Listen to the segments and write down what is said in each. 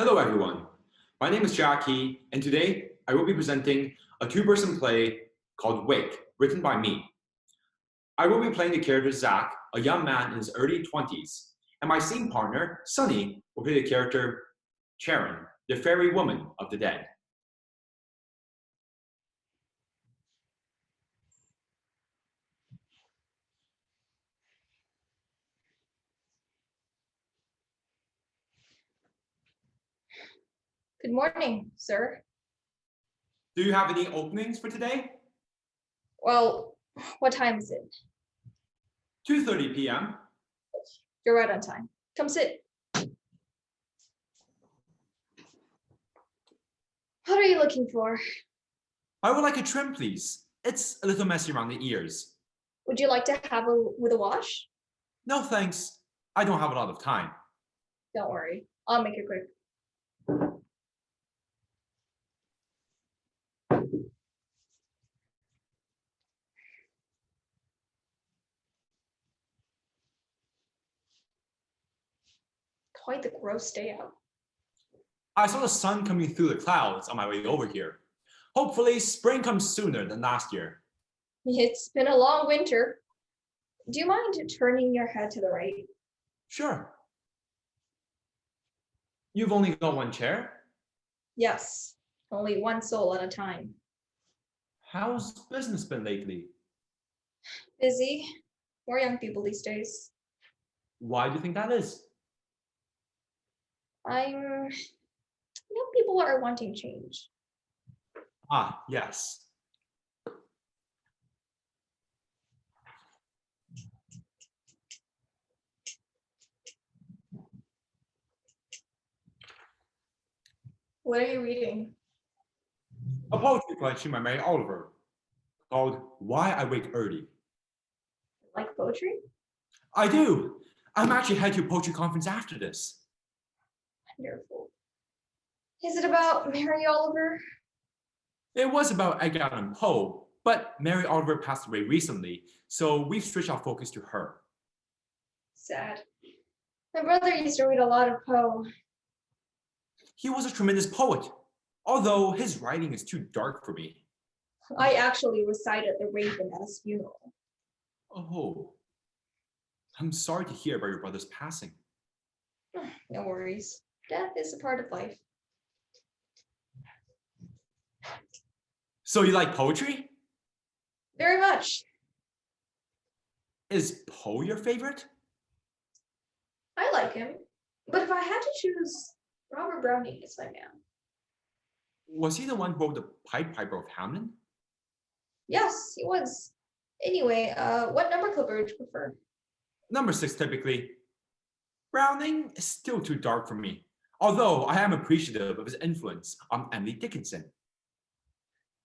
Hello everyone, my name is Jackie and today I will be presenting a two-person play called Wake, written by me. I will be playing the character Zach, a young man in his early 20s, and my scene partner, Sunny, will play the character Sharon, the fairy woman of the dead. Good morning, sir. Do you have any openings for today? Well, what time is it? 2:30 p.m. You're right on time. Come sit. What are you looking for? I would like a trim, please. It's a little messy around the ears. Would you like to have with a wash? No thanks, I don't have a lot of time. Don't worry, I'll make it quick. Quite the gross day out. I saw the sun coming through the clouds on my way over here. Hopefully, spring comes sooner than last year. It's been a long winter. Do you mind turning your head to the right? Sure. You've only got one chair? Yes, only one soul at a time. How's business been lately? Busy. More young people these days. Why do you think that is? Young people are wanting change. Ah, yes. What are you reading? A poetry collection by Mary Oliver called Why I Wake Early. Like poetry? I do. I'm actually headed to a poetry conference after this. Wonderful. Is it about Mary Oliver? It was about Edgar Allan Poe, but Mary Oliver passed away recently, so we've switched our focus to her. Sad. My brother used to read a lot of Poe. He was a tremendous poet, although his writing is too dark for me. I actually recited The Raven at his funeral. Oh, I'm sorry to hear about your brother's passing. No worries. Death is a part of life. So you like poetry? Very much. Is Poe your favorite? I like him. But if I had to choose, Robert Browning is my man. Was he the one who wrote the Pied Piper of Hamelin? Yes, he was. Anyway, what number clipper would you prefer? Number 6 typically. Browning is still too dark for me, although I am appreciative of his influence on Emily Dickinson.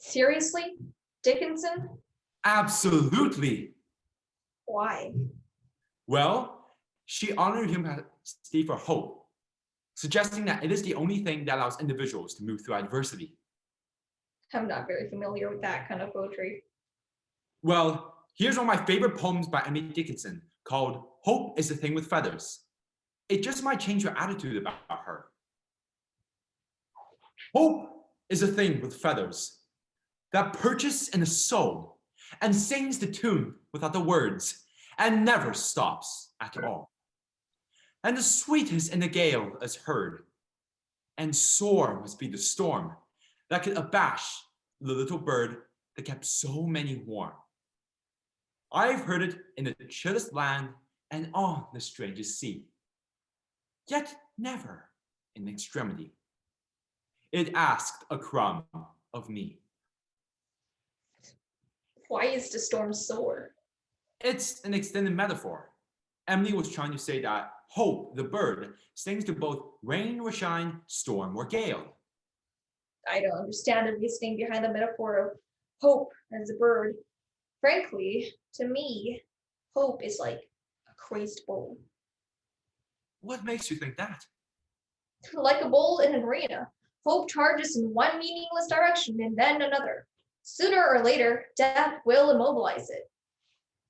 Seriously? Dickinson? Absolutely. Why? Well, she honored him as Steve for hope, suggesting that it is the only thing that allows individuals to move through adversity. I'm not very familiar with that kind of poetry. Well, here's one of my favorite poems by Emily Dickinson called Hope is a Thing with Feathers. It just might change your attitude about her. Hope is a thing with feathers that perches in a soul and sings the tune without the words and never stops at all. And the sweetest in the gale is heard, and sore must be the storm that could abash the little bird that kept so many warm. I've heard it in the chillest land and on the strangest sea, yet never in extremity. It asked a crumb of me. Why is the storm sore? It's an extended metaphor. Emily was trying to say that hope, the bird, sings to both rain or shine, storm or gale. I don't understand the reasoning behind the metaphor of hope as a bird. Frankly, to me, hope is like a crazed bull. What makes you think that? Like a bull in an arena, hope charges in one meaningless direction and then another. Sooner or later, death will immobilize it.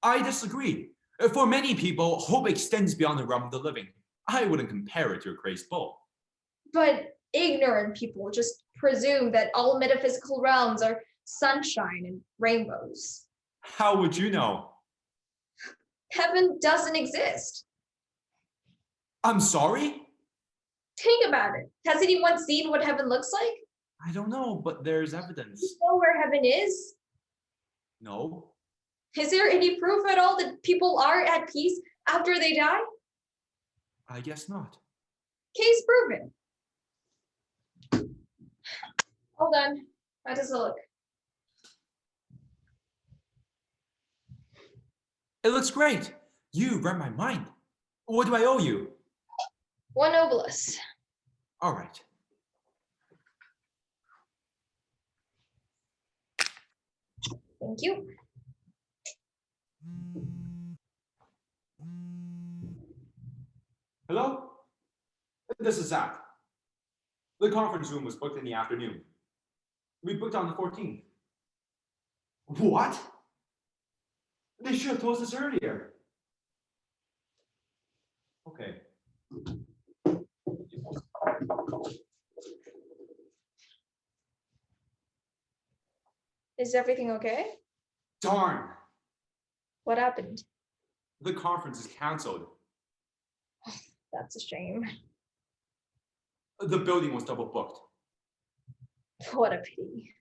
I disagree. For many people, hope extends beyond the realm of the living. I wouldn't compare it to a crazed bull. But ignorant people just presume that all metaphysical realms are sunshine and rainbows. How would you know? Heaven doesn't exist. I'm sorry? Think about it. Has anyone seen what heaven looks like? I don't know, but there's Do evidence. you know where heaven is? No, Is there any proof at all that people are at peace after they die? I guess not. Case proven. Hold on. How does it look? It looks great. You read my mind. What do I owe you? One obelus. All right. Thank you. Hello? This is Zach. The conference room was booked in the afternoon. We booked on the 14th. What? They should have told us earlier. Okay. Is everything okay? Darn. What happened? The conference is canceled. That's a shame. The building was double booked. What a pity.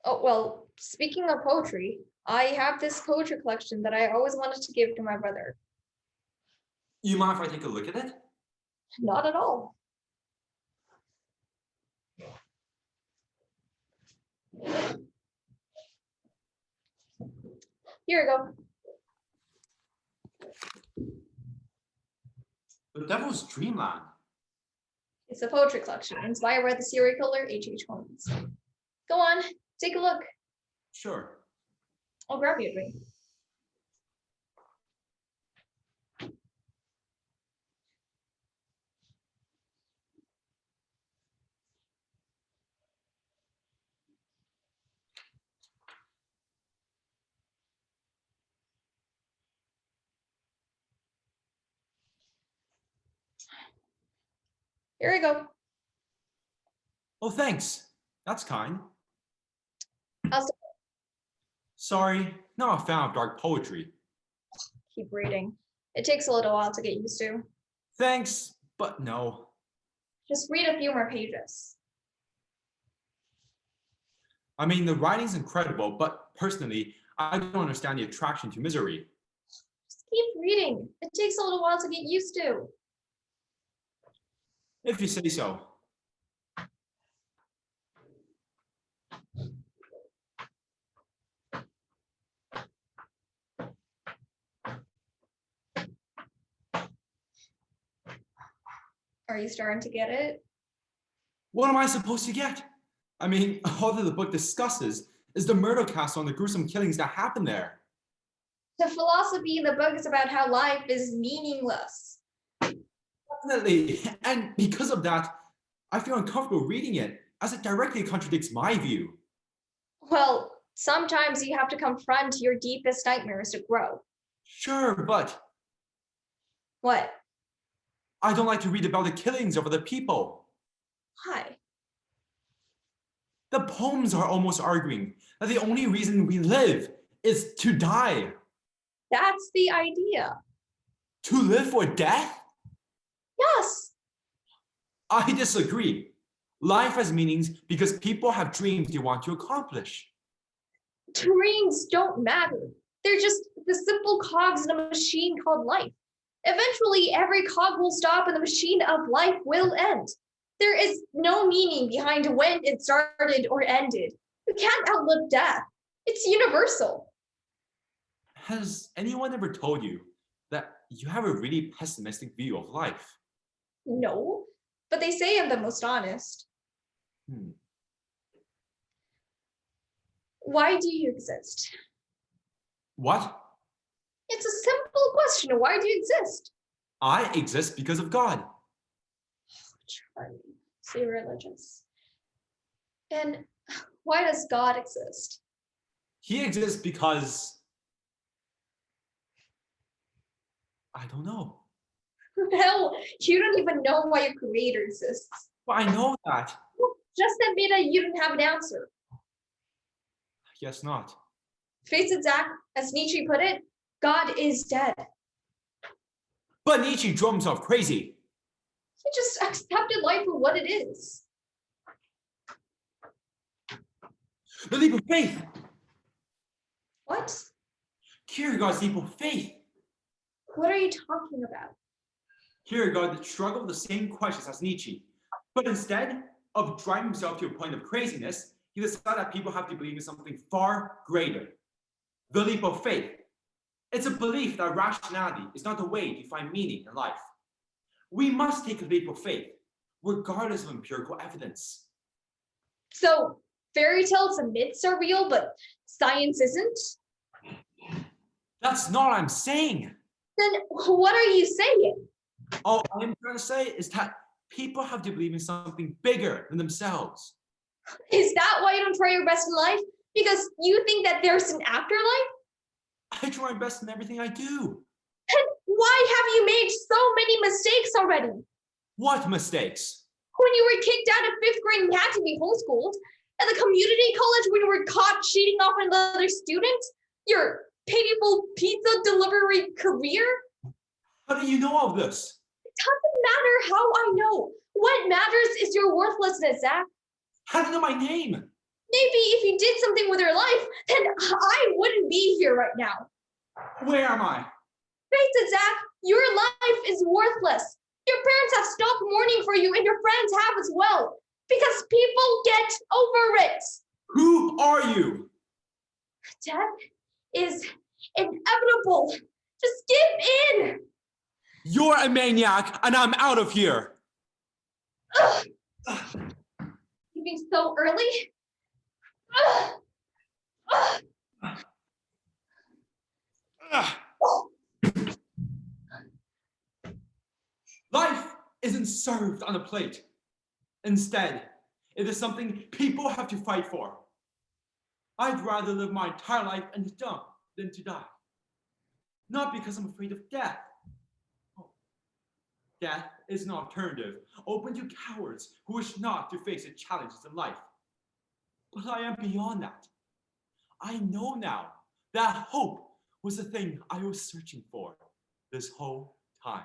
Oh, well, speaking of poetry, I have this poetry collection that I always wanted to give to my brother. You mind if I take a look at it? Not at all. Here we go. The Devil's Dreamland. It's a poetry collection inspired by the serial killer H.H. Holmes. Go on, take a look. Sure. I'll grab you a drink. Here we go. Oh, thanks. That's kind. I'll Sorry, not a fan of dark poetry. keep reading. It takes a little while to get used to. Thanks, but no. Just read a few more pages. I mean, the writing's incredible, but personally, I don't understand the attraction to misery. Just keep reading. It takes a little while to get used to. If you say so. Are you starting to get it? What am I supposed to get? I mean, all that the book discusses is the murder castle and the gruesome killings that happened there. The philosophy in the book is about how life is meaningless. Definitely. And because of that, I feel uncomfortable reading it, as it directly contradicts my view. Well, sometimes you have to confront your deepest nightmares to grow. Sure, but What? I don't like to read about the killings of other people. Why? The poems are almost arguing that the only reason we live is to die. That's the idea. To live for death? Yes. I disagree. Life has meanings because people have dreams they want to accomplish. Dreams don't matter. They're just the simple cogs in a machine called life. Eventually, every cog will stop and the machine of life will end. There is no meaning behind when it started or ended. You can't outlive death. It's universal. Has anyone ever told you that you have a really pessimistic view of life? No, but they say I'm the most honest. Why do you exist? What? It's a simple question. Why do you exist? I exist because of God. Charlie, so you're religious. And why does God exist? He exists because I don't know. Hell, you don't even know why your creator exists. But I know that. Just admit that you didn't have an answer. Yes, not. Face it, Zach. As Nietzsche put it, God is dead. But Nietzsche drove himself crazy. He just accepted life for what it is. The leap of faith. What? Kierkegaard's leap of faith. What are you talking about? Kierkegaard struggled with the same questions as Nietzsche, but instead of driving himself to a point of craziness, he decided that people have to believe in something far greater. The leap of faith. It's a belief that rationality is not the way to find meaning in life. We must take a leap of faith, regardless of empirical evidence. So, fairy tales and myths are real, but science isn't? That's not what I'm saying. Then what are you saying? All I'm trying to say is that people have to believe in something bigger than themselves. Is that why you don't try your best in life? Because you think that there's an afterlife? I try my best in everything I do. Then why have you made so many mistakes already? What mistakes? When you were kicked out of 5th grade and had to be homeschooled, at the community college when you were caught cheating off another student, your pitiful pizza delivery career? How do you know all this? It doesn't matter how I know. What matters is your worthlessness, Zach. How do you know my name? Maybe if you did something with your life, then I wouldn't be here right now. Where am I? Face it, Zach, your life is worthless. Your parents have stopped mourning for you and your friends have as well. Because people get over it. Who are you? Death is inevitable. Just give in. You're a maniac and I'm out of here. Ugh. Leaving so early? Ugh. Ugh. Life isn't served on a plate. Instead, it is something people have to fight for. I'd rather live my entire life in the dump than to die. Not because I'm afraid of death. Oh. Death is an alternative open to cowards who wish not to face the challenges in life. But I am beyond that. I know now that hope was the thing I was searching for this whole time.